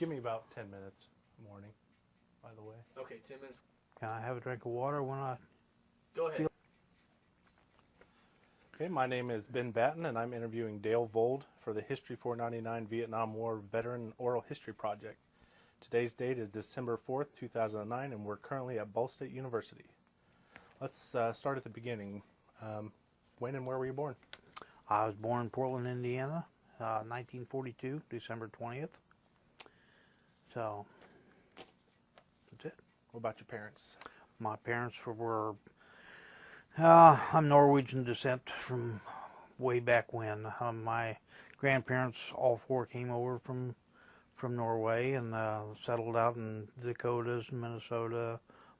Give me about 10 minutes morning, by the way. Okay, 10 minutes. Can I have a drink of water when I... Go ahead. Okay, my name is Ben Batten, and I'm interviewing Dale Vold for the History 499 Vietnam War Veteran Oral History Project. Today's date is December 4th, 2009, and we're currently at Ball State University. Let's start at the beginning. When and where were you born? I was born in Portland, Indiana, 1942, December 20th. So, that's it. What about your parents? My parents were I'm Norwegian descent from way back when. My grandparents, all four, came over from Norway and settled out in the Dakotas and Minnesota.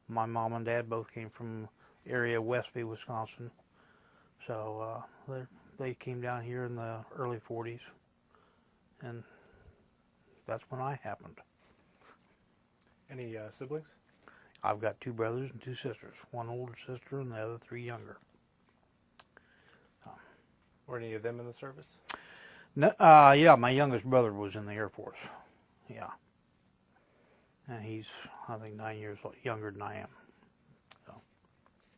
My mom and dad both came from the area of Westby, Wisconsin. So they came down here in the early 40s, and that's when I happened. Any siblings? I've got two brothers and two sisters, one older sister and the other three younger. Were any of them in the service? No, yeah, my youngest brother was in the Air Force. Yeah. And he's, I think, 9 years younger than I am. So.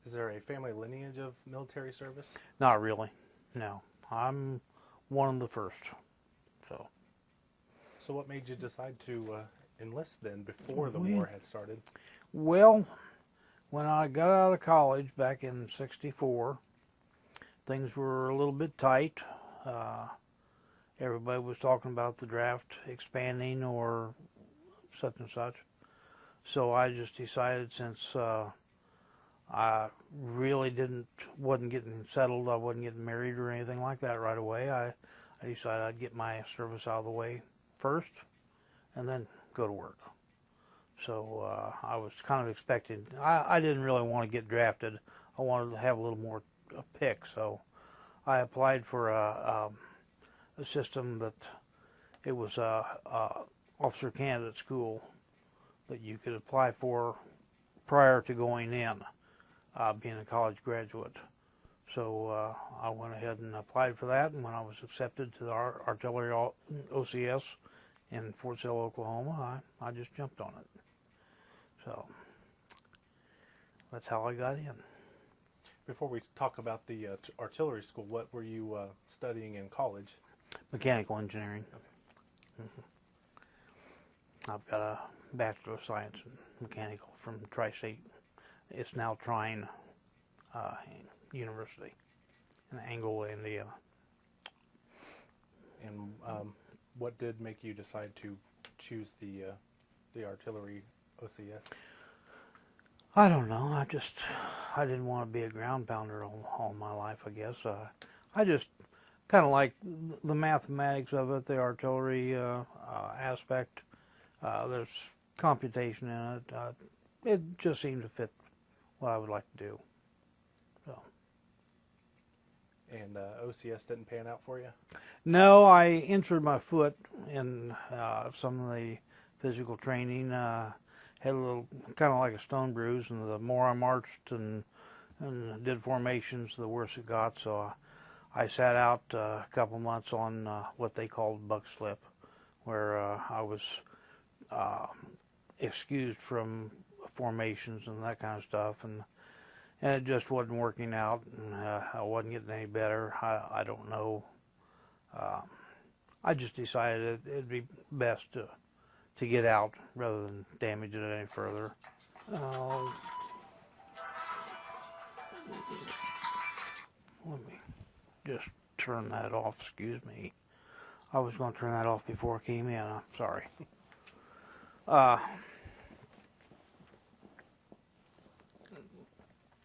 Is there a family lineage of military service? Not really, no. I'm one of the first. So what made you decide to enlist then before the war had started? Well, when I got out of college back in '64, things were a little bit tight. Everybody was talking about the draft expanding or such and such. So I just decided, since I really wasn't getting settled, I wasn't getting married or anything like that right away, I decided I'd get my service out of the way first and then go to work. So I was kind of expecting, I didn't really want to get drafted. I wanted to have a little more pick. So I applied for a system that it was a officer candidate school that you could apply for prior to going in, being a college graduate. So I went ahead and applied for that, and when I was accepted to the artillery OCS in Fort Sill, Oklahoma, I just jumped on it. So that's how I got in. Before we talk about the artillery school, what were you studying in college? Mechanical engineering. Okay. I've got a Bachelor of Science in Mechanical from Tri-State. It's now Trine University in Angola, Indiana. And what did make you decide to choose the artillery OCS? I don't know. I didn't want to be a ground pounder all my life, I guess. I just kind of like the mathematics of it, the artillery aspect. There's computation in it. It just seemed to fit what I would like to do. So. And OCS didn't pan out for you? No, I injured my foot in some of the physical training. Had a little, kind of like a stone bruise, and the more I marched and did formations, the worse it got. So I sat out a couple months on what they called buck slip, where I was excused from formations and that kind of stuff, and it just wasn't working out, and I wasn't getting any better. I don't know. I just decided it'd be best to get out rather than damage it any further. Let me just turn that off, excuse me. I was going to turn that off before I came in, I'm sorry.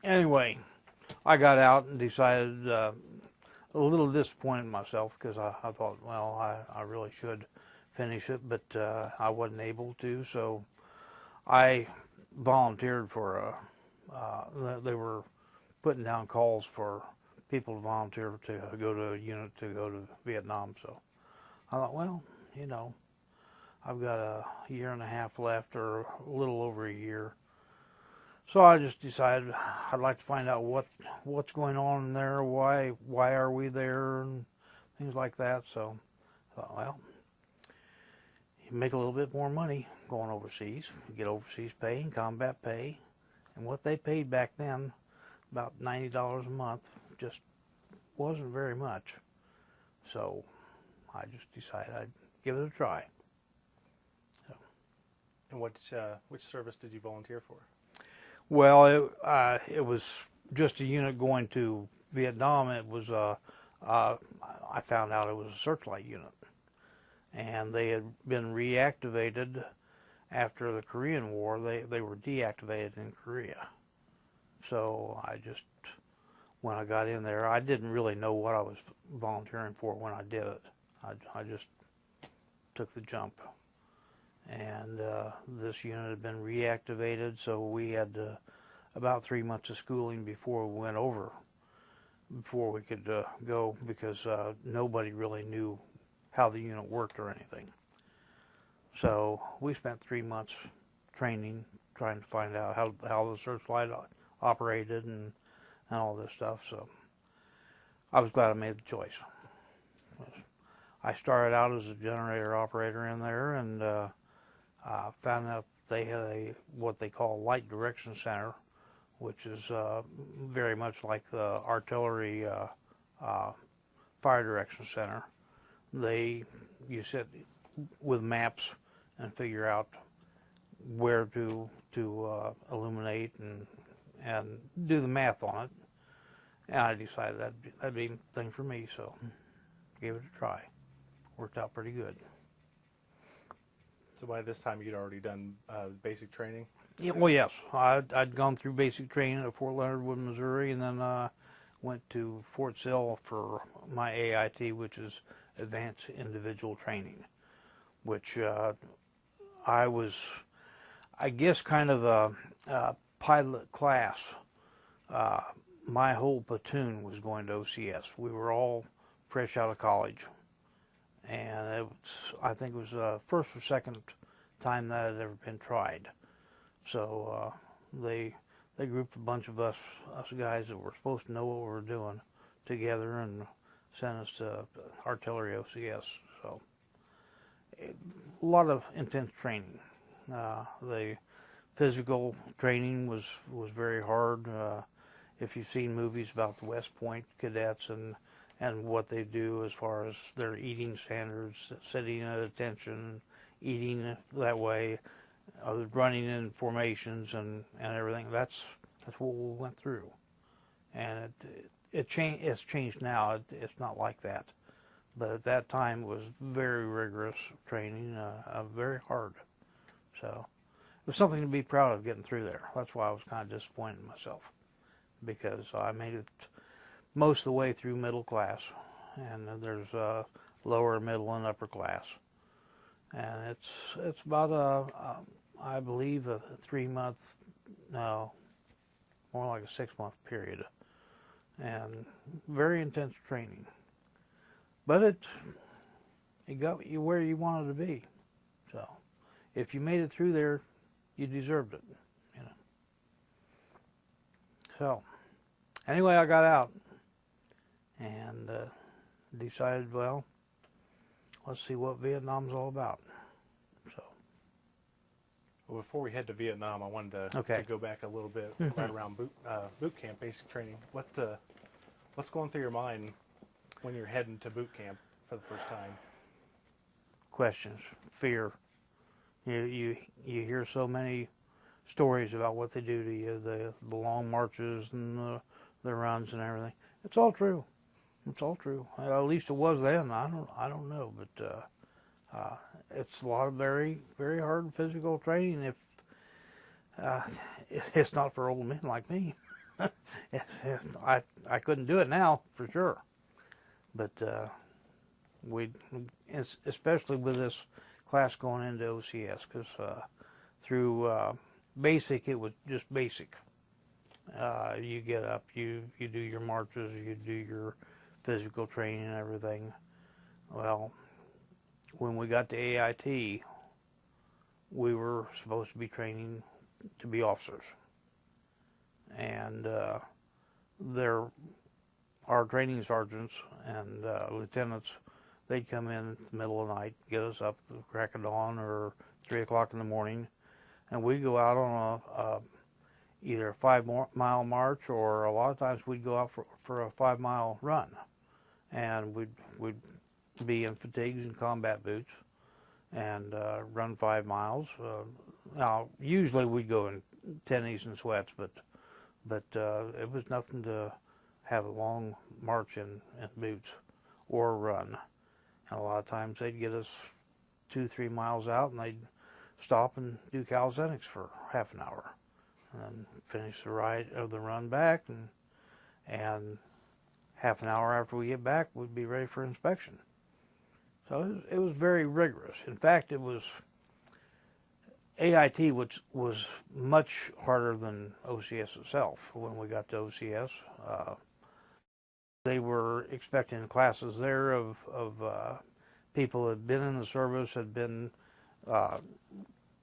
Anyway, I got out and decided, a little disappointed in myself, because I thought, well, I really should finish it, but I wasn't able to, so I volunteered for they were putting down calls for people to volunteer to go to a unit to go to Vietnam. So I thought, well, you know, I've got a year and a half left, or a little over a year. So I just decided I'd like to find out what's going on in there, why are we there, and things like that. So I thought, well, you make a little bit more money going overseas. You get overseas pay and combat pay. And what they paid back then, about $90 a month, just wasn't very much. So I just decided I'd give it a try. So. And which service did you volunteer for? Well, it was just a unit going to Vietnam. It was I found out it was a Searchlight unit, and they had been reactivated after the Korean War. They were deactivated in Korea. So when I got in there, I didn't really know what I was volunteering for when I did it. I just took the jump. And this unit had been reactivated, so we had about 3 months of schooling before we went over, before we could go, because nobody really knew how the unit worked or anything. So we spent 3 months training, trying to find out how the Searchlight operated and all this stuff. So I was glad I made the choice. I started out as a generator operator in there, and found out they had what they call light direction center, which is very much like the artillery fire direction center. You sit with maps and figure out where to illuminate and do the math on it. And I decided that'd be the thing for me, so gave it a try. Worked out pretty good. So by this time, you'd already done basic training? Yeah, well, yes. I'd gone through basic training at Fort Leonard Wood, Missouri, and then went to Fort Sill for my AIT, which is Advanced Individual Training, which I was, I guess, kind of a pilot class. My whole platoon was going to OCS. We were all fresh out of college. And I think it was the first or second time that had ever been tried. So they grouped a bunch of us guys that were supposed to know what we were doing together and sent us to artillery OCS. So a lot of intense training. The physical training was very hard. If you've seen movies about the West Point cadets and what they do as far as their eating standards, sitting at attention, eating that way, running in formations and everything. That's what we went through, and it's changed now. It's not like that, but at that time it was very rigorous training, very hard. So it was something to be proud of getting through there. That's why I was kind of disappointed in myself, because I made it most of the way through middle class, and there's lower, middle, and upper class, and it's about I believe a 3 month, no, more like a 6 month period, and very intense training, but it got you where you wanted to be. So if you made it through there, you deserved it, you know. So anyway, I got out and decided, well, let's see what Vietnam's all about. So, well, before we head to Vietnam, I wanted to go back a little bit, right around boot camp, basic training. What's going through your mind when you're heading to boot camp for the first time? Questions, fear. You hear so many stories about what they do to you, the long marches and the runs and everything. It's all true. It's all true. At least it was then. I don't know, but it's a lot of very, very hard physical training. If it's not for old men like me, I couldn't do it now for sure. But especially with this class going into OCS, because through basic, it was just basic. You get up, you do your marches, you do your physical training and everything. Well, when we got to AIT, we were supposed to be training to be officers. And our training sergeants and lieutenants they'd come in the middle of the night, get us up at the crack of dawn or 3 o'clock in the morning, and we'd go out on either a 5-mile march, or a lot of times we'd go out for a 5-mile run, and we'd be in fatigues and combat boots and run 5 miles. Now usually we'd go in tennies and sweats, but it was nothing to have a long march in boots or run. And a lot of times they'd get us 2-3 miles out, and they'd stop and do calisthenics for half an hour, and then finish the run back, and half an hour after we get back, we'd be ready for inspection. So it was very rigorous. In fact, it was AIT, which was much harder than OCS itself. When we got to OCS, they were expecting classes there of people that had been in the service, had been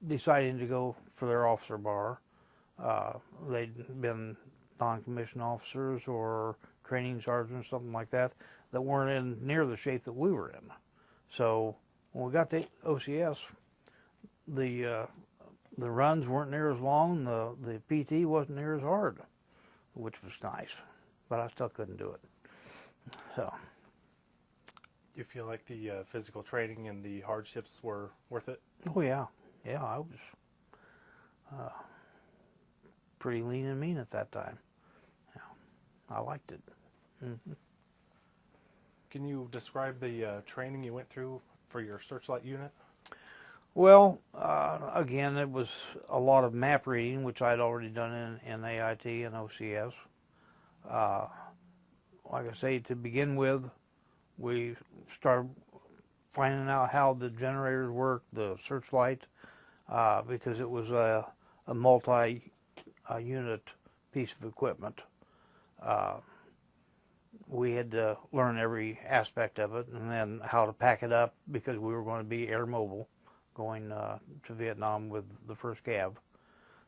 deciding to go for their officer bar. They'd been non-commissioned officers or training sergeants, something like that, that weren't in near the shape that we were in. So when we got to OCS, the runs weren't near as long, the PT wasn't near as hard, which was nice, but I still couldn't do it. So, Do you feel like the physical training and the hardships were worth it? oh yeah, I was pretty lean and mean at that time. Yeah, I liked it. Mm-hmm. Can you describe the training you went through for your Searchlight unit? Well, again, it was a lot of map reading, which I'd already done in AIT and OCS. Like I say, to begin with, we started finding out how the generators work, the Searchlight, because it was a multi-unit piece of equipment. We had to learn every aspect of it, and then how to pack it up, because we were going to be air mobile going to Vietnam with the 1st Cav.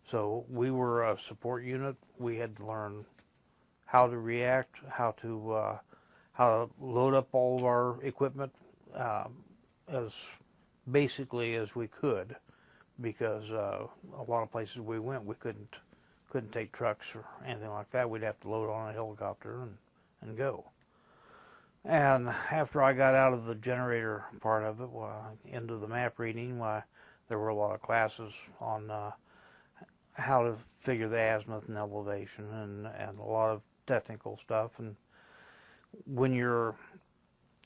So we were a support unit. We had to learn how to react, how to load up all of our equipment as basically as we could, because a lot of places we went, we couldn't take trucks or anything like that. We'd have to load on a helicopter and go. And after I got out of the generator part of it, into the map reading, there were a lot of classes on how to figure the azimuth and elevation, and a lot of technical stuff. And when you're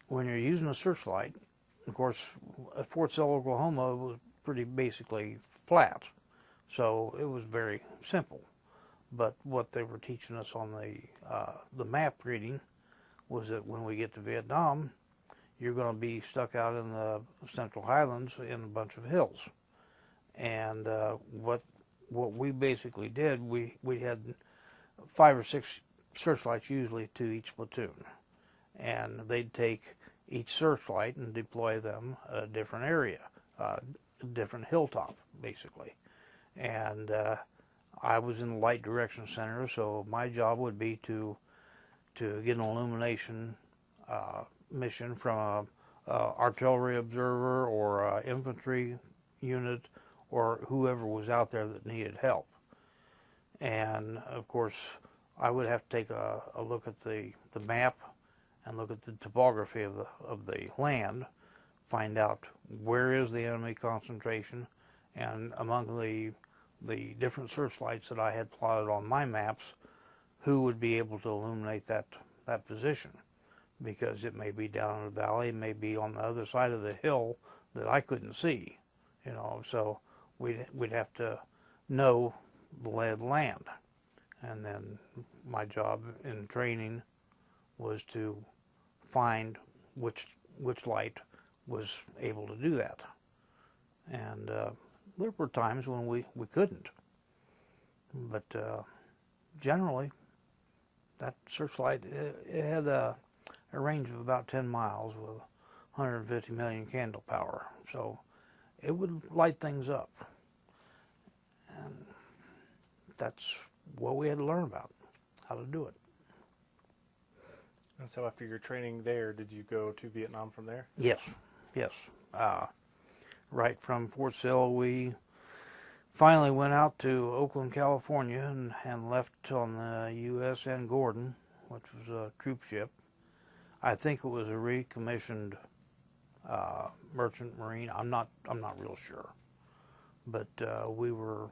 using a Searchlight, of course, at Fort Sill, Oklahoma, it was pretty basically flat, so it was very simple. But what they were teaching us on the map reading was that when we get to Vietnam, you're going to be stuck out in the Central Highlands in a bunch of hills. And what we basically did, we had 5 or 6 Searchlights usually to each platoon, and they'd take each Searchlight and deploy them at a different area, a different hilltop, basically. And I was in the Light Direction Center, so my job would be to get an illumination mission from a artillery observer or an infantry unit or whoever was out there that needed help. And of course, I would have to take a look at the map and look at the topography of the land, find out where is the enemy concentration, and among the different searchlights that I had plotted on my maps, who would be able to illuminate that position, because it may be down in the valley, it may be on the other side of the hill that I couldn't see, so we'd have to know the lay of the land. And then my job in training was to find which light was able to do that. And there were times when we couldn't. But generally, that Searchlight, it had a range of about 10 miles with 150 million candle power. So it would light things up. And that's what we had to learn about, how to do it. And so after your training there, did you go to Vietnam from there? Yes, yes. Right from Fort Sill, we finally went out to Oakland, California, and left on the USN Gordon, which was a troop ship. I think it was a recommissioned merchant marine. I'm not real sure, but we were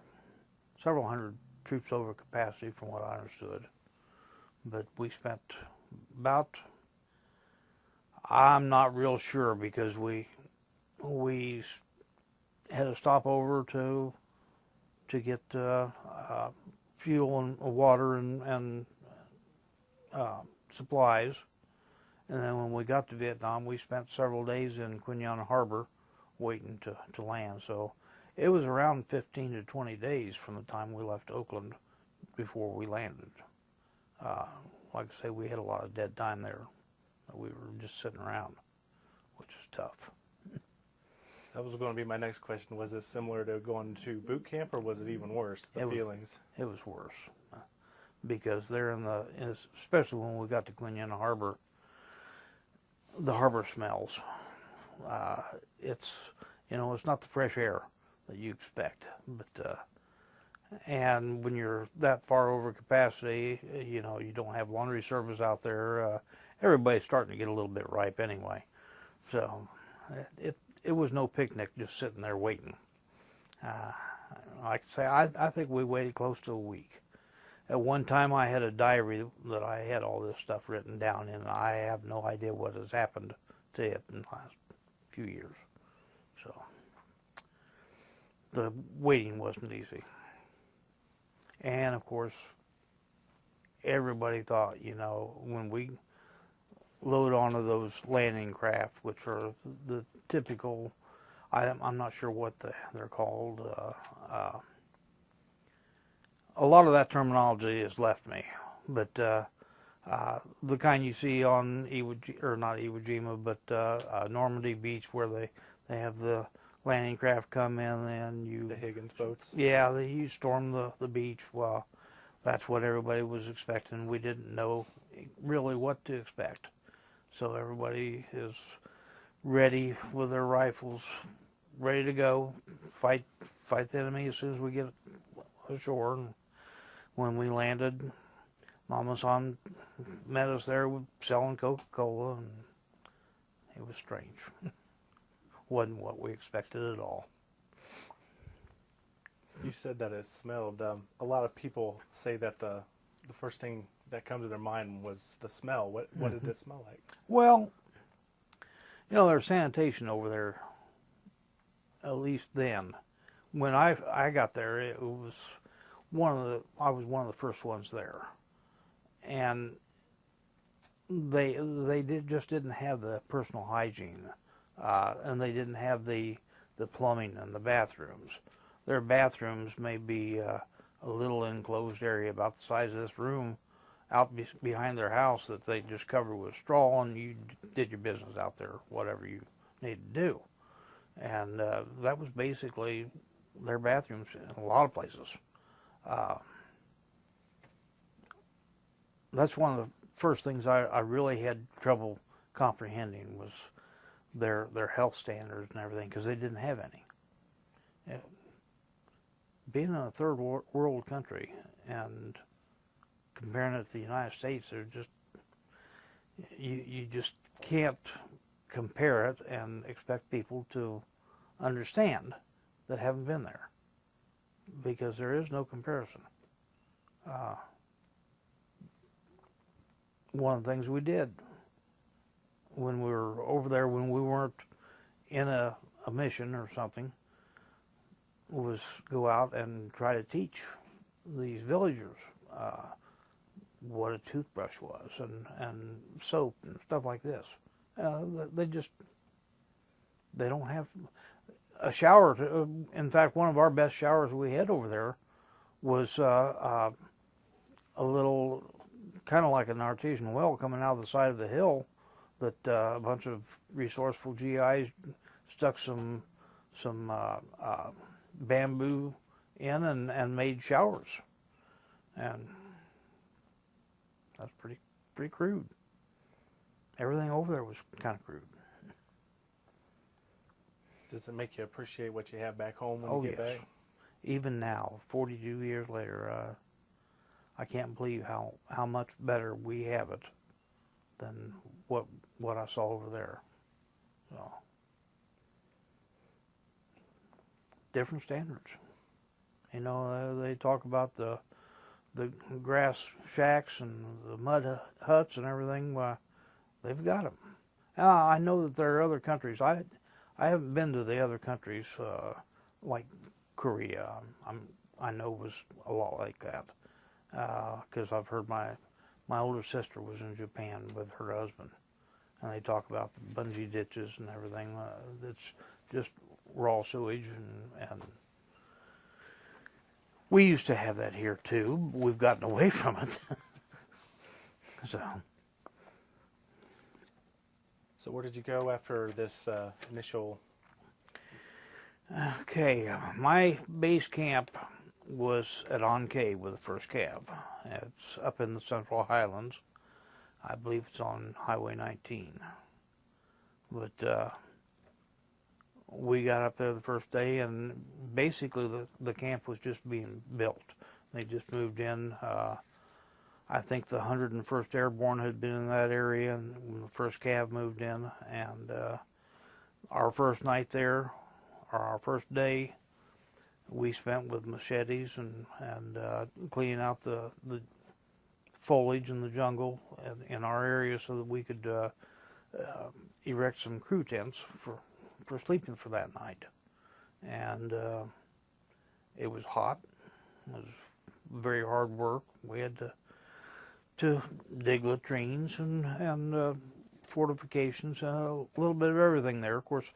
several hundred troops over capacity, from what I understood. But we spent about, I'm not real sure, because we had to stop over to get fuel and water and supplies. And then when we got to Vietnam, we spent several days in Quy Nhon Harbor waiting to land. So it was around 15 to 20 days from the time we left Oakland before we landed. Like I say, we had a lot of dead time there. We were just sitting around, which was tough. That was going to be my next question. Was it similar to going to boot camp, or was it even worse, the feelings? It was worse. Because there especially when we got to Quy Nhon Harbor, the harbor smells. It's not the fresh air that you expect, but and when you're that far over capacity, you don't have laundry service out there. Everybody's starting to get a little bit ripe anyway, so it was no picnic just sitting there waiting. Like I say, I think we waited close to a week. At one time, I had a diary that I had all this stuff written down in. I have no idea what has happened to it in the last few years. So the waiting wasn't easy. And of course, everybody thought, when we load onto those landing craft, which are the typical, I'm not sure what they're called. A lot of that terminology has left me, but the kind you see on not Iwo Jima, but Normandy Beach, where they have the landing craft come in and the Higgins boats. Yeah, you storm the beach. Well, that's what everybody was expecting. We didn't know really what to expect, so everybody is ready with their rifles, ready to go, fight the enemy as soon as we get ashore. And when we landed, Mama San met us there selling Coca-Cola, and it was strange. Wasn't what we expected at all. You said that it smelled. A lot of people say that the first thing that comes to their mind was the smell. What did it smell like? Well, there's sanitation over there, at least then. When I got there, it was I was one of the first ones there, and they just didn't have the personal hygiene, and they didn't have the plumbing and the bathrooms. Their bathrooms may be a little enclosed area about the size of this room out behind their house that they just covered with straw, and you did your business out there, whatever you needed to do. And that was basically their bathrooms in a lot of places. That's one of the first things I really had trouble comprehending was their health standards and everything, because they didn't have any. Being in a third world country and comparing it to the United States, they're just you just can't compare it and expect people to understand that haven't been there, because there is no comparison. One of the things we did when we were over there, when we weren't in a mission or something, was go out and try to teach these villagers what a toothbrush was and soap and stuff like this. They don't have a shower. In fact, one of our best showers we had over there was a little, kind of like an artesian well coming out of the side of the hill that a bunch of resourceful GIs stuck some bamboo in and made showers, and that's pretty crude. everything over there was kind of crude. Does it make you appreciate what you have back home when Oh, you get yes. back? Even now, 42 years later, I can't believe how much better we have it than what I saw over there. So, different standards. You know, they talk about the grass shacks and the mud huts and everything. They've got them. I know that there are other countries. I haven't been to the other countries like Korea. I know was a lot like that because I've heard my older sister was in Japan with her husband, and they talk about the bungee ditches and everything. That's just raw sewage, and we used to have that here too. We've gotten away from it. So where did you go after this initial? Okay, my base camp was at Ankei with the 1st Cav. It's up in the Central Highlands. I believe it's on Highway 19. But we got up there the first day, and basically the camp was just being built. They just moved in. I think the 101st Airborne had been in that area when the 1st Cav moved in, and our first night there, or our first day, we spent with machetes and cleaning out the foliage in the jungle in our area so that we could erect some crew tents for sleeping for that night. And it was hot. It was very hard work. We had to dig latrines and fortifications, a little bit of everything there. Of course,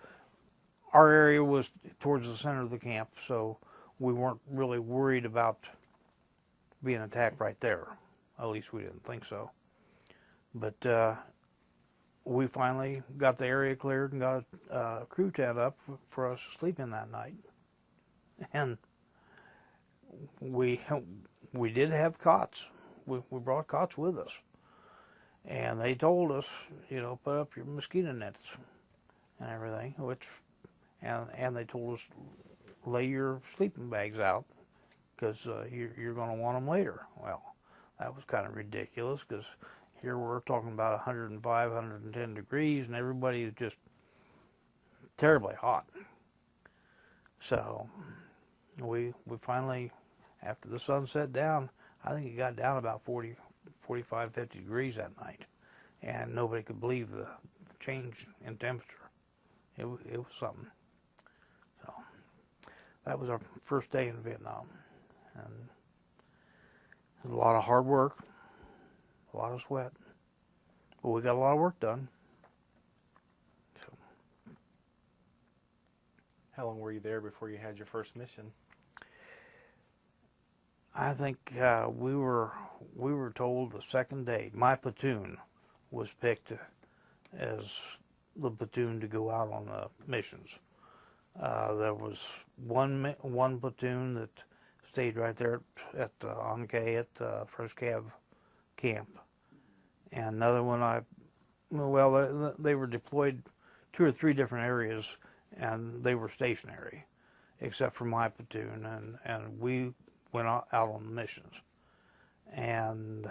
our area was towards the center of the camp, so we weren't really worried about being attacked right there. At least we didn't think so. But we finally got the area cleared and got a crew tent up for us to sleep in that night. And we did have cots. We brought cots with us. And they told us, you know, put up your mosquito nets and everything, and they told us lay your sleeping bags out because you're going to want them later. Well, that was kind of ridiculous because here we're talking about 105, 110 degrees, and everybody is just terribly hot. So we finally, after the sun set down, I think it got down about 40, 45, 50 degrees that night, and nobody could believe the change in temperature. It was something. So that was our first day in Vietnam, and it was a lot of hard work, a lot of sweat, but we got a lot of work done. So, How long were you there before you had your first mission? I think we were told the second day. My platoon was picked as the platoon to go out on the missions. There was one platoon that stayed right there at Ankei at the 1st Cav camp, and another one they were deployed 2 or 3 different areas, and they were stationary, except for my platoon, and we went out on the missions. And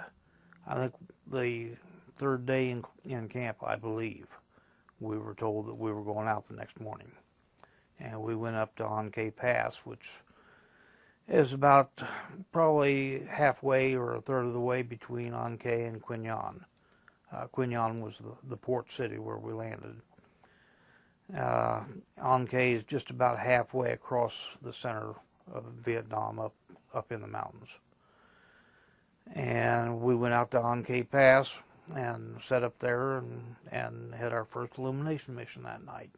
I think the 3rd day in camp, I believe, we were told that we were going out the next morning. And we went up to Ankei Pass, which is about probably halfway or a third of the way between Ankei and Quy Nhon. Quy Nhon was the port city where we landed. Ankei is just about halfway across the center of Vietnam, up in the mountains. And we went out to Ankei Pass and set up there and had our first illumination mission that night.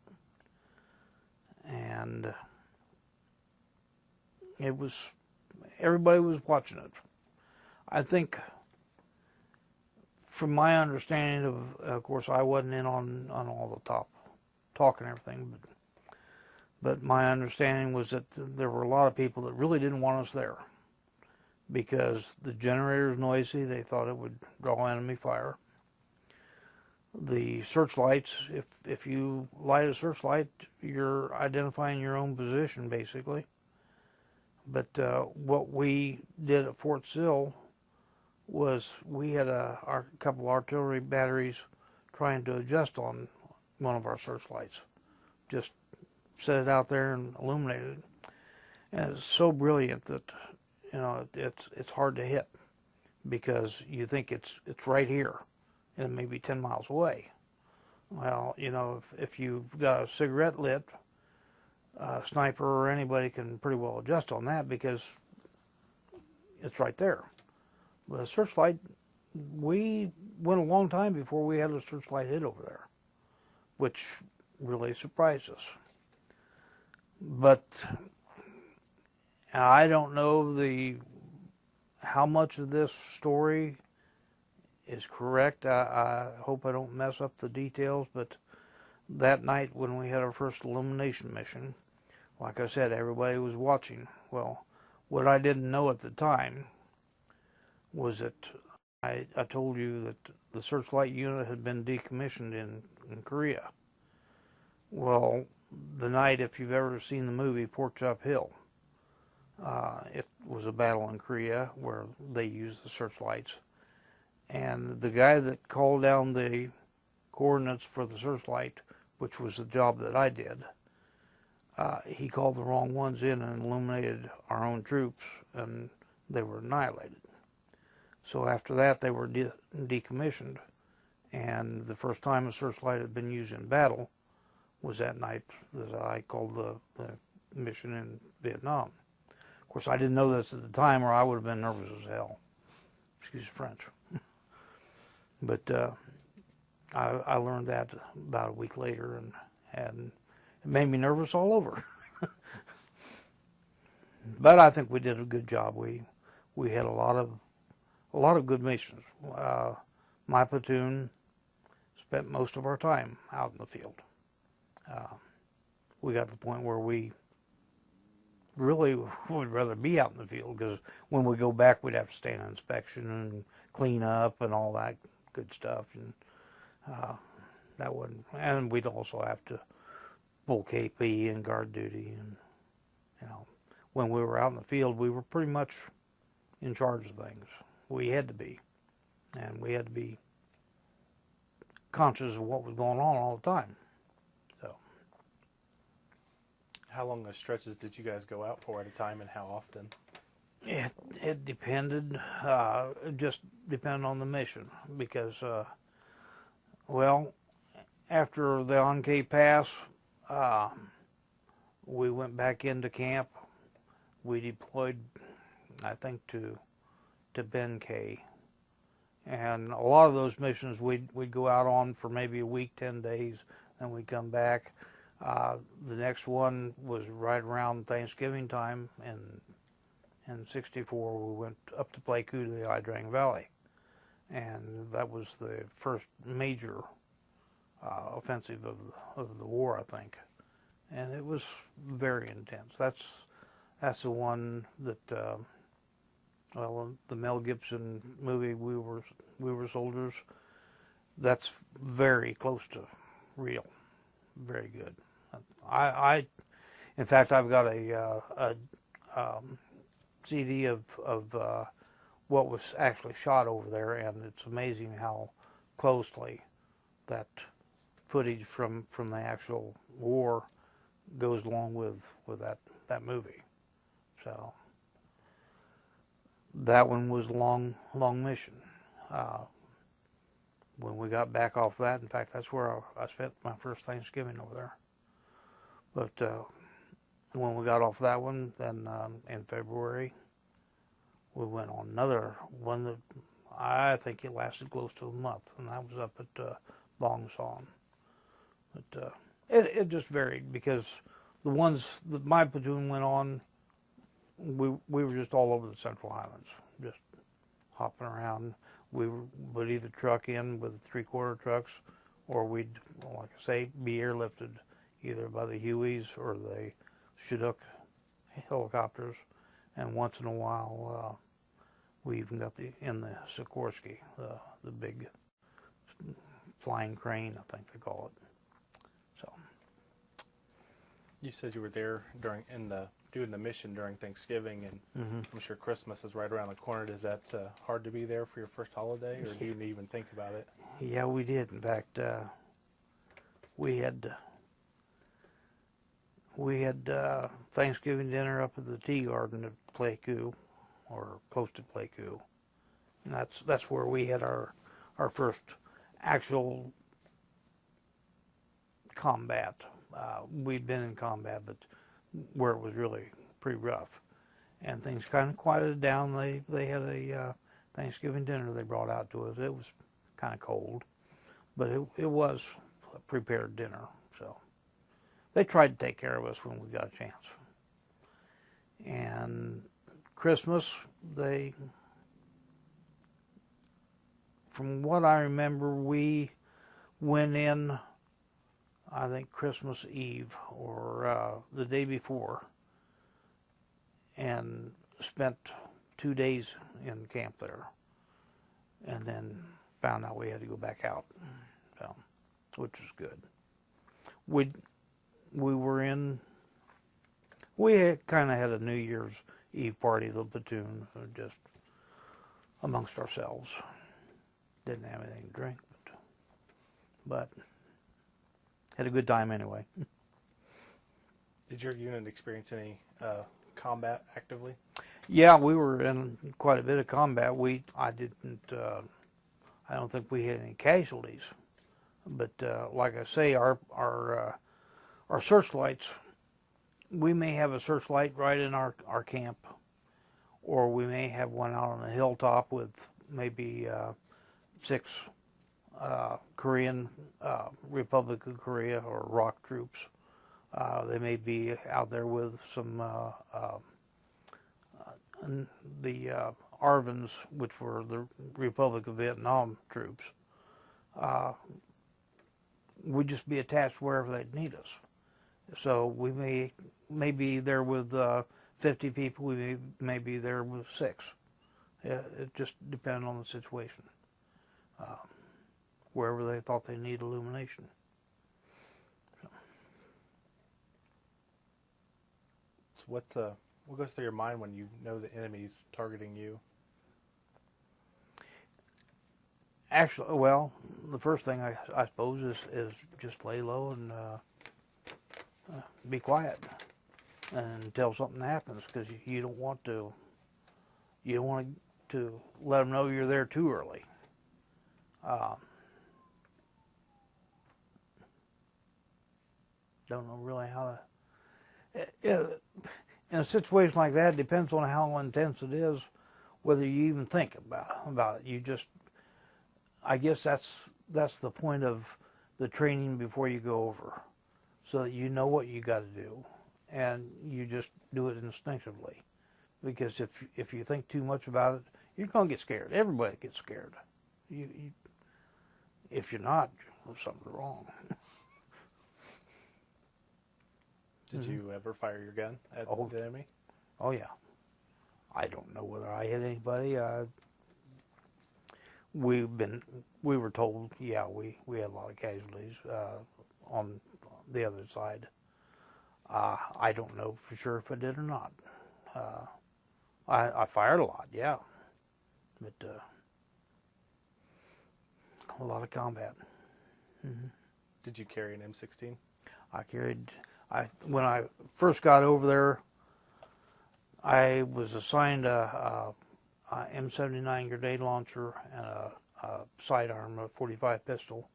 And everybody was watching it. I think, from my understanding of course, I wasn't in on all the top talk and everything, but my understanding was that there were a lot of people that really didn't want us there because the generator's noisy. They thought it would draw enemy fire. The searchlights, if you light a searchlight, you're identifying your own position, basically. But what we did at Fort Sill was we had a couple artillery batteries trying to adjust on one of our searchlights. Just set it out there and illuminate it. And it's so brilliant that, you know, it's hard to hit because you think it's right here and it may be 10 miles away. Well, you know, if you've got a cigarette lit, a sniper or anybody can pretty well adjust on that because it's right there. But a searchlight, we went a long time before we had a searchlight hit over there, which really surprised us. But I don't know how much of this story is correct. I hope I don't mess up the details, but that night when we had our first illumination mission, like I said, everybody was watching. Well, what I didn't know at the time was that I told you that the searchlight unit had been decommissioned in Korea. Well, the night, if you've ever seen the movie Pork Chop Hill, it was a battle in Korea where they used the searchlights. And the guy that called down the coordinates for the searchlight, which was the job that I did, he called the wrong ones in and illuminated our own troops, and they were annihilated. So after that, they were decommissioned, and the first time a searchlight had been used in battle was that night that I called the mission in Vietnam. Of course, I didn't know this at the time, or I would have been nervous as hell. Excuse the French. But I learned that about a week later, and it made me nervous all over. But I think we did a good job. We had a lot of good missions. My platoon spent most of our time out in the field. We got to the point where we really would rather be out in the field, because when we go back, we'd have to stay on inspection and clean up and all that good stuff, and that wouldn't. And we'd also have to pull KP and guard duty, and you know, when we were out in the field, we were pretty much in charge of things. We had to be, and we had to be conscious of what was going on all the time. So, how long of stretches did you guys go out for at a time, and how often? It depended. It just depended on the mission, because, well, after the On-K Pass, we went back into camp. We deployed, I think, to Ben K. And a lot of those missions we'd go out on for maybe a week, 10 days, then we'd come back. The next one was right around Thanksgiving time, and in '64 we went up to Pleiku to the Idrang Valley, and that was the first major offensive of the war, I think, and it was very intense. That's the one that well, the Mel Gibson movie, We Were Soldiers, that's very close to real, very good. In fact, I've got a CD of what was actually shot over there, and it's amazing how closely that footage from the actual war goes along with that movie. So that one was a long mission. When we got back off that, in fact, that's where I spent my first Thanksgiving over there. But when we got off that one, then in February, we went on another one that I think it lasted close to a month, and that was up at Bong Son. But it just varied, because the ones that my platoon went on, we were just all over the Central Highlands, just hopping around. We would either truck in with 3/4 trucks, or we'd, like I say, be airlifted either by the Hueys or the Chinook helicopters, and once in a while we even got in the Sikorsky, the big flying crane, I think they call it. So. You said you were there doing the mission during Thanksgiving, and I'm sure Christmas is right around the corner. Is that hard to be there for your first holiday, or do you even think about it? Yeah, we did. In fact, we had Thanksgiving dinner up at the Tea Garden at Pleiku, or close to Pleiku, and that's where we had our first actual combat. We'd been in combat, but where it was really pretty rough, and things kind of quieted down. They had a Thanksgiving dinner they brought out to us. It was kind of cold, but it was a prepared dinner. So they tried to take care of us when we got a chance. And Christmas, from what I remember, we went in, I think, Christmas Eve or the day before, and spent 2 days in camp there, and then found out we had to go back out, so, which was good. We kind of had a New Year's Eve party, the platoon, just amongst ourselves. Didn't have anything to drink, but had a good time anyway. Did your unit experience any combat actively? Yeah, we were in quite a bit of combat. I don't think we had any casualties, but like I say, our searchlights, we may have a searchlight right in our camp, or we may have one out on a hilltop with maybe 6 Korean, Republic of Korea, or ROK troops. They may be out there with some the ARVNs, which were the Republic of Vietnam troops. We'd just be attached wherever they'd need us. So we may be there with 50 people. We may be there with 6. It just depended on the situation. Wherever they thought they need illumination. So what goes through your mind when you know the enemy's targeting you? Actually, well, the first thing I suppose is just lay low and be quiet until something happens, because you don't want to let them know you're there too early. Don't know really how to. In a situation like that, it depends on how intense it is, whether you even think about it. You just, I guess that's the point of the training before you go over, so that you know what you got to do, and you just do it instinctively. Because if you think too much about it, you're going to get scared. Everybody gets scared. If you're not, something's wrong. Did you ever fire your gun at the enemy? Oh yeah. I don't know whether I hit anybody. We were told, yeah, we had a lot of casualties on the other side. I don't know for sure if I did or not. I fired a lot, yeah, but a lot of combat. Mm-hmm. Did you carry an M16? When I first got over there, I was assigned a M79 grenade launcher and a sidearm, a .45 pistol.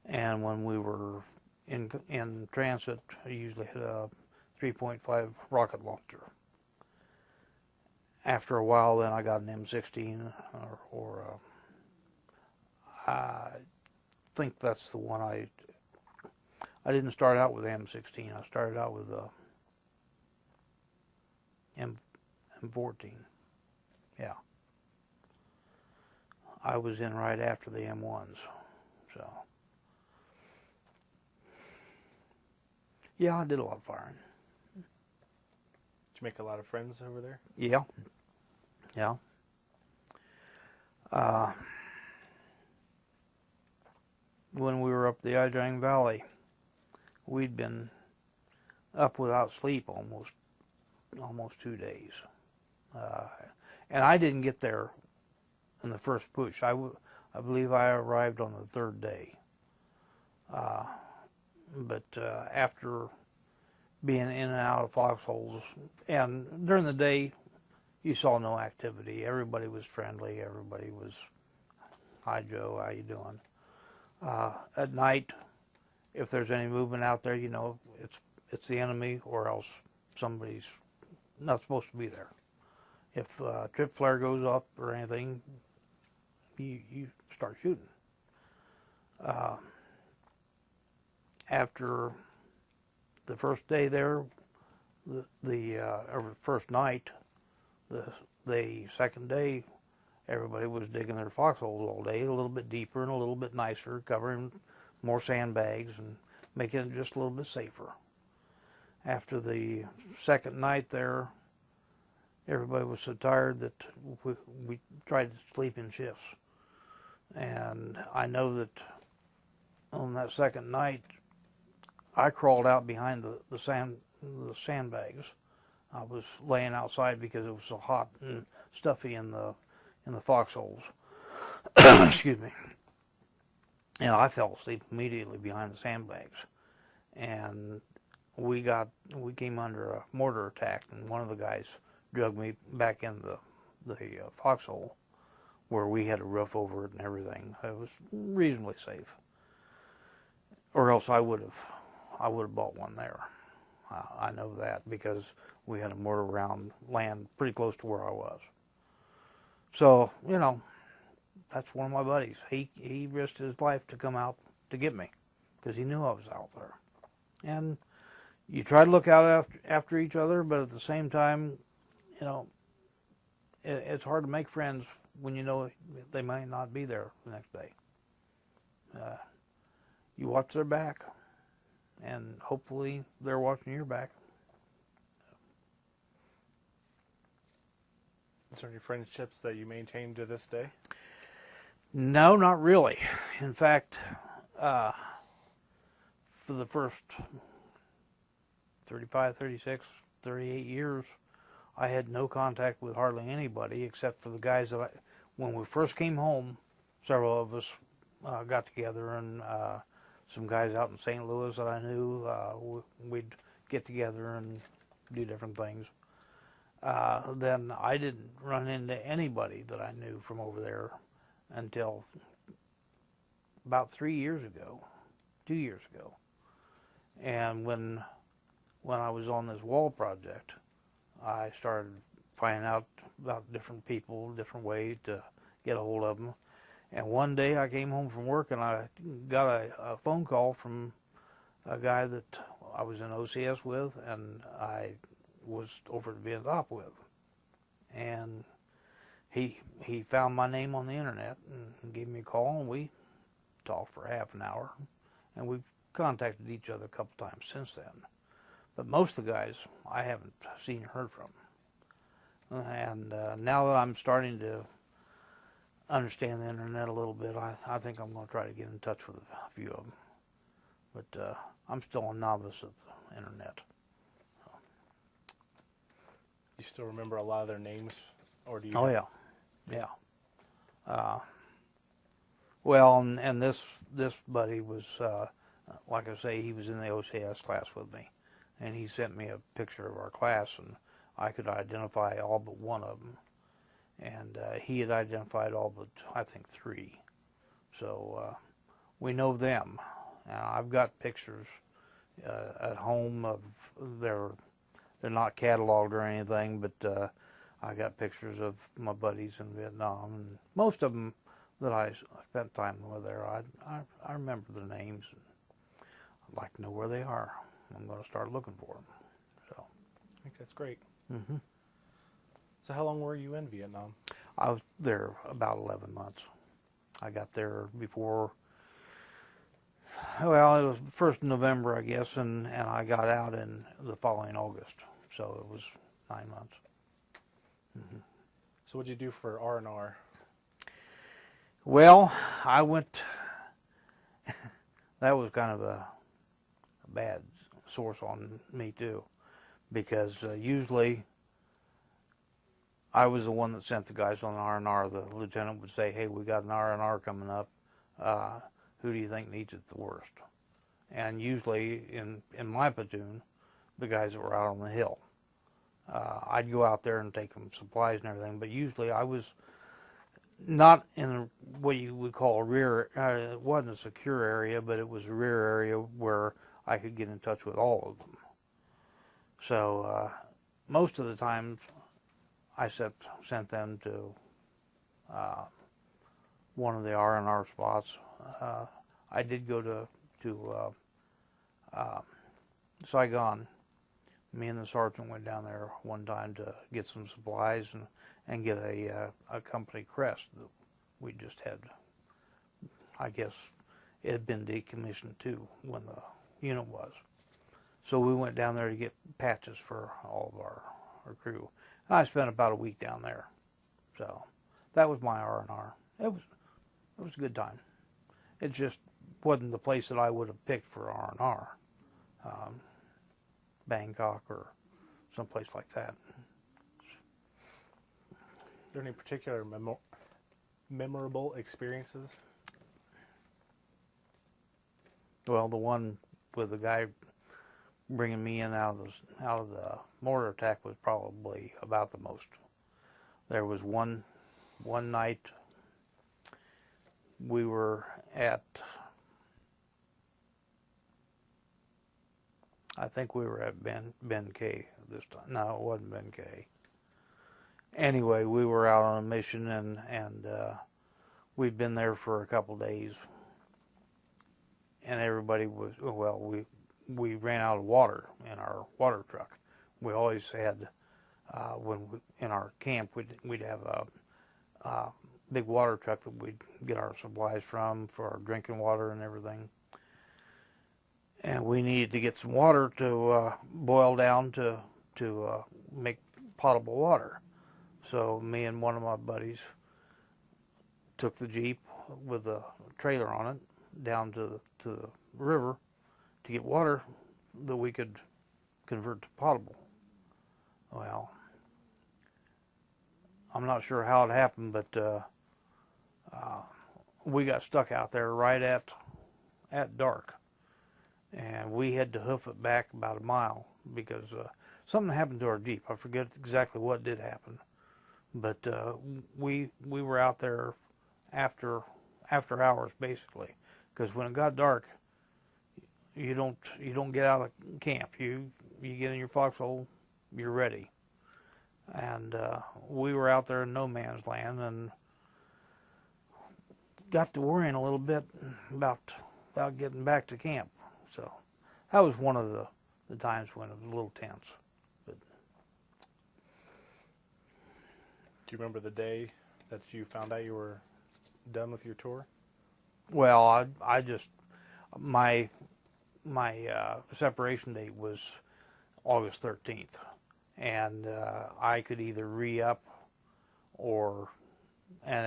And when we were in transit, I usually had a 3.5 rocket launcher. After a while, then I got an M16, or I think that's the one I didn't start out with M16. I started out with M14. Yeah. I was in right after the M1s. So, yeah, I did a lot of firing. Did you make a lot of friends over there? Yeah. Yeah. when we were up the Ijang Valley, we'd been up without sleep almost 2 days. And I didn't get there in the first push. I believe I arrived on the third day. But after being in and out of foxholes, and during the day, you saw no activity. Everybody was friendly. Everybody was, "Hi, Joe, how you doing?" At night, if there's any movement out there, you know it's the enemy, or else somebody's not supposed to be there. If a trip flare goes up or anything, you start shooting. After the first day there, or first night, the second day, everybody was digging their foxholes all day, a little bit deeper and a little bit nicer, covering more sandbags and making it just a little bit safer. After the second night there, everybody was so tired that we tried to sleep in shifts. And I know that on that second night, I crawled out behind the sandbags. I was laying outside because it was so hot and stuffy in the foxholes. Excuse me. And I fell asleep immediately behind the sandbags. And we came under a mortar attack, and one of the guys drug me back in the foxhole where we had a roof over it and everything. It was reasonably safe. Or else I would have bought one there. I know that because we had a mortar round land pretty close to where I was. So, you know, that's one of my buddies. He risked his life to come out to get me because he knew I was out there. And you try to look out after each other, but at the same time, you know, it's hard to make friends when you know they might not be there the next day. You watch their back, and hopefully they're watching your back. Is there any friendships that you maintain to this day? No, not really. In fact, for the first 35, 36, 38 years, I had no contact with hardly anybody except for the guys that when we first came home, several of us got together, and some guys out in St. Louis that I knew, we'd get together and do different things. Then I didn't run into anybody that I knew from over there until about 3 years ago, 2 years ago. And when I was on this wall project, I started finding out about different people, different ways to get a hold of them. And one day I came home from work and I got a phone call from a guy that I was in OCS with and I was over at Vietnam with. And he found my name on the internet and gave me a call, and we talked for half an hour. And we've contacted each other a couple times since then. But most of the guys I haven't seen or heard from. And now that I'm starting to understand the internet a little bit, I think I'm going to try to get in touch with a few of them. But I'm still a novice at the internet. You still remember a lot of their names, or do you? Oh yeah. Well, and this buddy was, like I say, he was in the OCS class with me, and he sent me a picture of our class, and I could identify all but one of them, and he had identified all but I think 3. So we know them, and I've got pictures at home of they're not cataloged or anything, but I got pictures of my buddies in Vietnam, and most of them that I spent time with there, I remember their names. And I'd like to know where they are. I'm going to start looking for them. So I think that's great. Mm-hmm. So how long were you in Vietnam? I was there about 11 months. I got there before, well, it was 1st November, I guess, and I got out in the following August. So it was 9 months. Mm-hmm. So what did you do for R&R? Well, I went, that was kind of a bad source on me too, because usually I was the one that sent the guys on the R&R. The lieutenant would say, "Hey, we got an R&R coming up. Who do you think needs it the worst?" And usually in my platoon, the guys that were out on the hill. I'd go out there and take them supplies and everything, but usually I was not in what you would call a rear, it wasn't a secure area, but it was a rear area where I could get in touch with all of them. So most of the time I sent them to one of the R&R spots. I did go to Saigon. Me and the sergeant went down there one time to get some supplies and get a company crest that we just had. I guess it had been decommissioned too when the unit was. So we went down there to get patches for all of our crew. I spent about a week down there. So that was my R&R. It was a good time. It just wasn't the place that I would have picked for R&R. Bangkok or someplace like that. Are there any particular memorable experiences? Well, the one with the guy bringing me in out of the mortar attack was probably about the most. There was one night we were at, I think we were at Ben K this time. No, it wasn't Ben K. Anyway, we were out on a mission and we'd been there for a couple days, and everybody was, well, we ran out of water in our water truck. We always had, in our camp, we'd have a big water truck that we'd get our supplies from for our drinking water and everything. And we needed to get some water to boil down to make potable water. So me and one of my buddies took the Jeep with a trailer on it down to the river to get water that we could convert to potable. Well, I'm not sure how it happened, but we got stuck out there right at dark. And we had to hoof it back about a mile because something happened to our Jeep. I forget exactly what did happen, but we were out there after hours basically, because when it got dark, you don't get out of camp. You get in your foxhole, you're ready. And we were out there in no man's land and got to worrying a little bit about getting back to camp. So that was one of the times when it was a little tense. But do you remember the day that you found out you were done with your tour? Well, I just, my separation date was August 13th. And I could either re-up and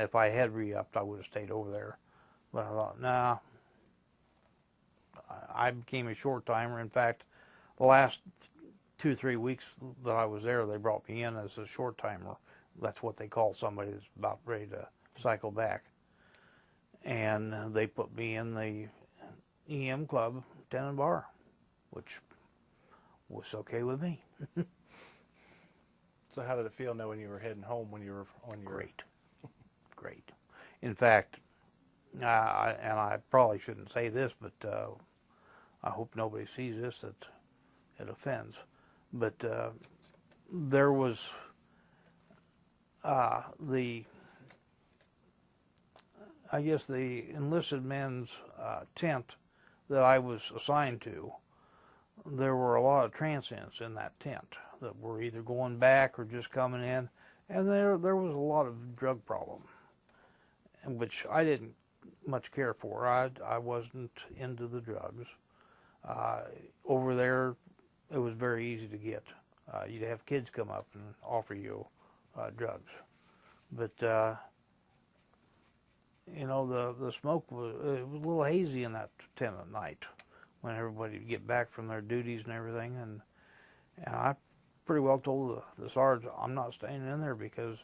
if I had re-upped, I would have stayed over there. But I thought, nah. I became a short timer. In fact, the last 2-3 weeks that I was there, they brought me in as a short timer. That's what they call somebody that's about ready to cycle back. And they put me in the EM club, tent and bar, which was okay with me. So how did it feel knowing you were heading home when you were on your... Great. In fact, and I probably shouldn't say this, but I hope nobody sees this that it offends. But there was I guess the enlisted men's tent that I was assigned to. There were a lot of transients in that tent that were either going back or just coming in, and there was a lot of drug problem, which I didn't much care for. I wasn't into the drugs. Over there, it was very easy to get. You'd have kids come up and offer you drugs, but you know, the smoke was, it was a little hazy in that tent at night when everybody would get back from their duties and everything. And I pretty well told the sergeant, I'm not staying in there because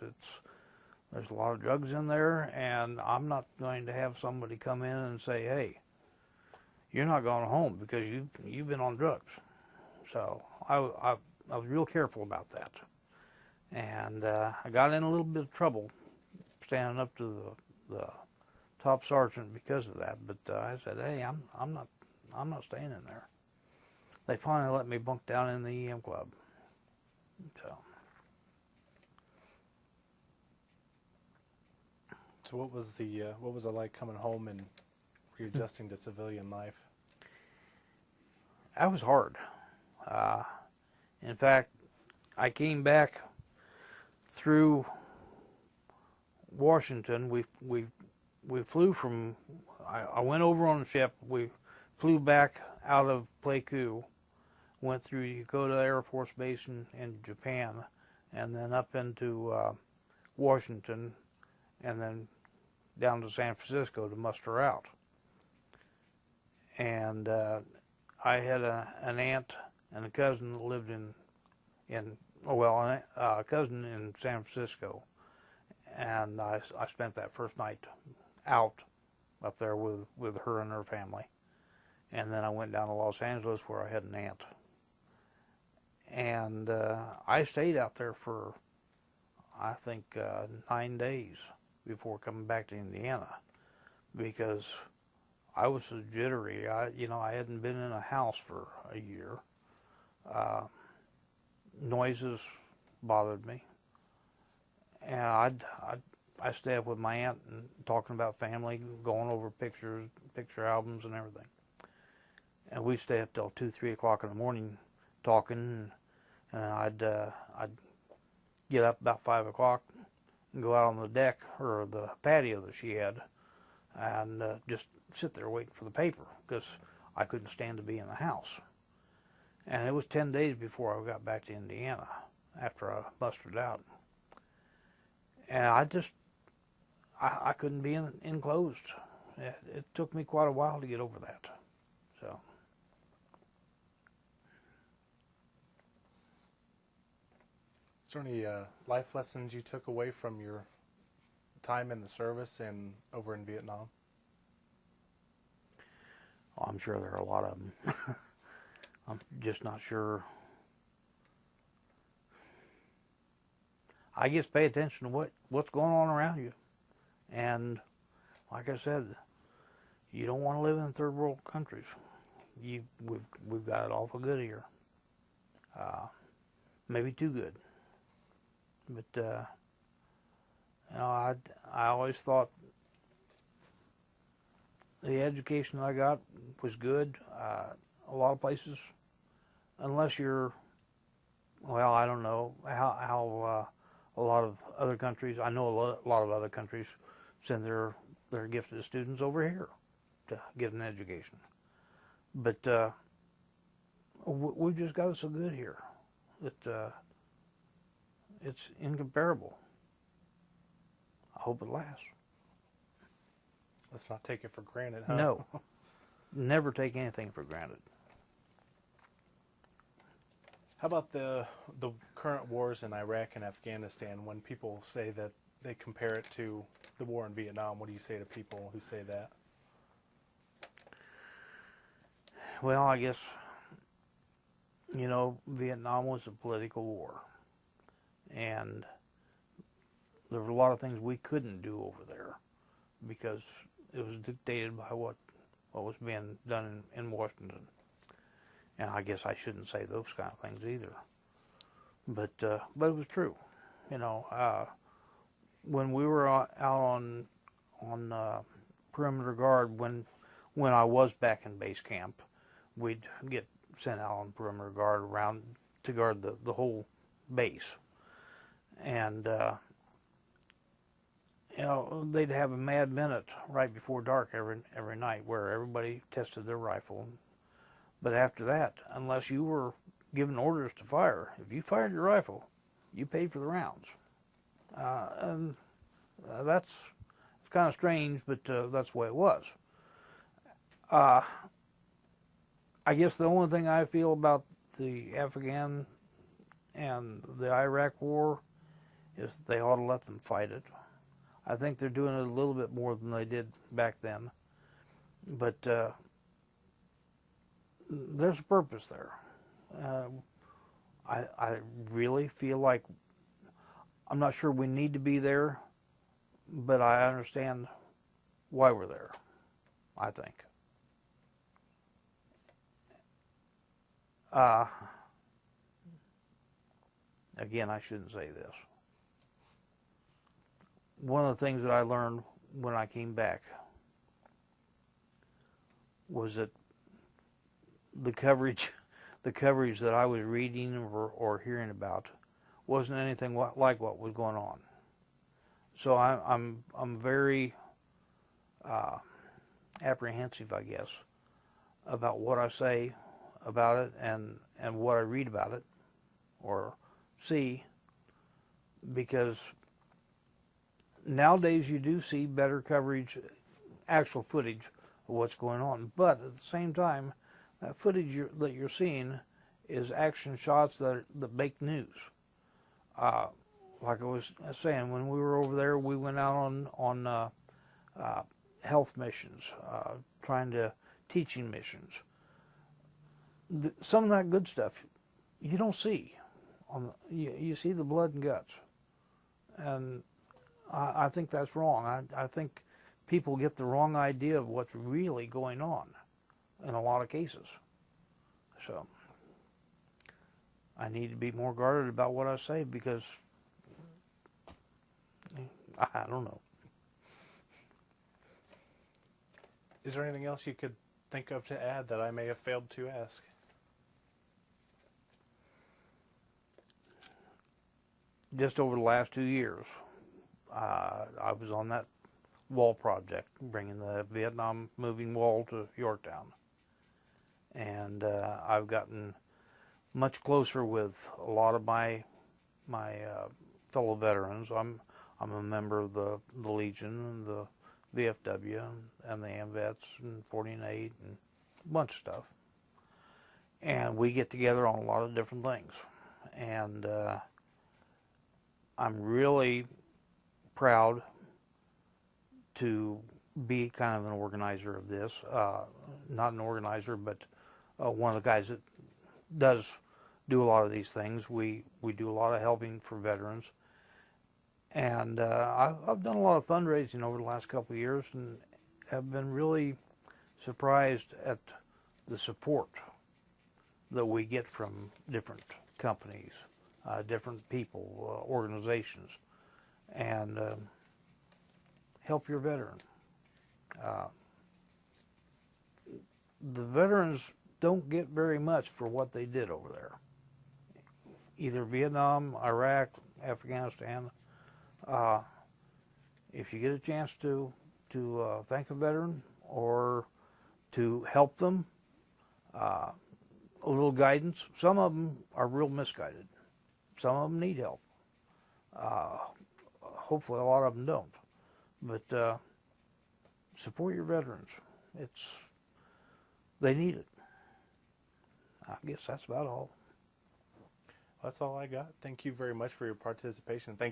there's a lot of drugs in there, and I'm not going to have somebody come in and say, hey, you're not going home because you've been on drugs. So I was real careful about that. And I got in a little bit of trouble standing up to the top sergeant because of that. But I said, hey, I'm not staying in there. They finally let me bunk down in the EM club. So what was it like coming home and readjusting to civilian life? That was hard. In fact, I came back through Washington. We flew from. I went over on the ship. We flew back out of Pleiku, went through Yokota Air Force Base in Japan, and then up into Washington, and then down to San Francisco to muster out. And I had an aunt and a cousin that lived a cousin in San Francisco, and I spent that first night out up there with her and her family, and then I went down to Los Angeles where I had an aunt, and I stayed out there for I think 9 days before coming back to Indiana, because I was so jittery. I hadn't been in a house for a year. Noises bothered me, and I stayed up with my aunt and talking about family, going over picture albums and everything. And we'd stay up till 2, 3 o'clock in the morning talking, and I'd get up about 5 o'clock and go out on the deck or the patio that she had, and just sit there waiting for the paper because I couldn't stand to be in the house. And it was 10 days before I got back to Indiana after I mustered out. And I couldn't be enclosed. It took me quite a while to get over that. So. Is there any life lessons you took away from your time in the service and over in Vietnam? Well, I'm sure there are a lot of them. I'm just not sure. I guess pay attention to what's going on around you. And like I said, you don't want to live in third world countries. We've got it awful good here. Maybe too good. But I always thought the education I got was good. A lot of places, unless you're, well, I don't know how a lot of other countries, I know a lot of other countries send their gifted students over here to get an education. But we've just got it so good here that it's incomparable. I hope it lasts. Let's not take it for granted, huh? No. Never take anything for granted. How about the current wars in Iraq and Afghanistan? When people say that they compare it to the war in Vietnam, what do you say to people who say that? Well, I guess, Vietnam was a political war. And there were a lot of things we couldn't do over there because it was dictated by what was being done in Washington. And I guess I shouldn't say those kind of things either. But it was true. When we were out on perimeter guard, when I was back in base camp, we'd get sent out on perimeter guard around to guard the whole base. And they'd have a mad minute right before dark every night where everybody tested their rifle. But after that, unless you were given orders to fire, if you fired your rifle, you paid for the rounds. And that's It's kind of strange, but that's the way it was. I guess the only thing I feel about the Afghan and the Iraq war is they ought to let them fight it. I think they're doing it a little bit more than they did back then. But there's a purpose there. I really feel like, I'm not sure we need to be there, but I understand why we're there, I think. Again, I shouldn't say this. One of the things that I learned when I came back was that the coverage that I was reading or hearing about wasn't anything like what was going on. So I'm very apprehensive, I guess, about what I say about it and what I read about it or see, because nowadays you do see better coverage, actual footage of what's going on, but at the same time, that footage that you're seeing is action shots that make news. Like I was saying, when we were over there, we went out on health missions, teaching missions. Some of that good stuff you don't see. You see the blood and guts, and I think that's wrong. I think people get the wrong idea of what's really going on in a lot of cases. So I need to be more guarded about what I say, because I don't know. Is there anything else you could think of to add that I may have failed to ask? Just over the last 2 years, I was on that wall project, bringing the Vietnam moving wall to Yorktown. And I've gotten much closer with a lot of my fellow veterans. I'm a member of the Legion and the VFW and the AMVETS and 48 and a bunch of stuff. And we get together on a lot of different things. And I'm really proud to be kind of an organizer of this. Not an organizer, but one of the guys that does do a lot of these things. We do a lot of helping for veterans. And I've done a lot of fundraising over the last couple of years and have been really surprised at the support that we get from different companies, different people, organizations, and help your veteran. The veterans don't get very much for what they did over there. Either Vietnam, Iraq, Afghanistan. If you get a chance to thank a veteran or to help them, a little guidance. Some of them are real misguided. Some of them need help. Hopefully a lot of them don't. But support your veterans. They need it. I guess that's about all. That's all I got. Thank you very much for your participation. Thank